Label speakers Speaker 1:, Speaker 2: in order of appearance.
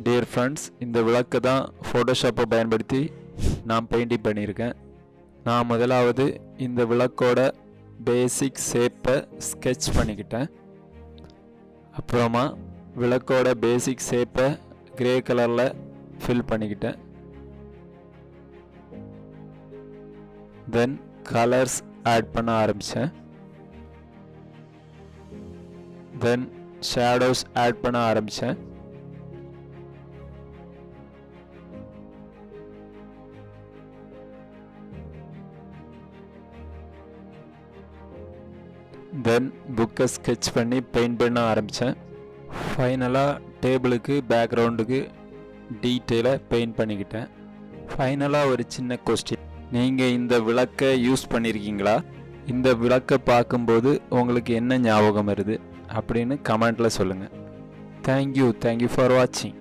Speaker 1: Dear friends, இந்த விளக்கை தான் ஃபோட்டோஷாப்பை பயன்படுத்தி நான் பெயிண்டிங் பண்ணியிருக்கேன். நான் முதலாவது இந்த விளக்கோட பேசிக் ஷேப்பை ஸ்கெட்ச் பண்ணிக்கிட்டேன். அப்புறமா விளக்கோட பேசிக் ஷேப்பை கிரே கலரில் ஃபில் பண்ணிக்கிட்டேன். தென் கலர்ஸ் ஆட் பண்ண ஆரம்பித்தேன். தென் ஷேடோஸ் ஆட் பண்ண ஆரம்பித்தேன். தென் புக்கை ஸ்கெட்ச் பண்ணி பெயிண்ட் பண்ண ஆரம்பித்தேன். ஃபைனலாக டேபிளுக்கு பேக்ரவுண்டுக்கு டீட்டெயிலாக பெயிண்ட் பண்ணிக்கிட்டேன். ஃபைனலாக ஒரு சின்ன கொஸ்டின், நீங்கள் இந்த விளக்கை யூஸ் பண்ணியிருக்கீங்களா? இந்த விளக்கை பார்க்கும்போது உங்களுக்கு என்ன ஞாபகம் வருது அப்படின்னு கமெண்ட்டில் சொல்லுங்கள். தேங்க்யூ ஃபார் வாட்சிங்.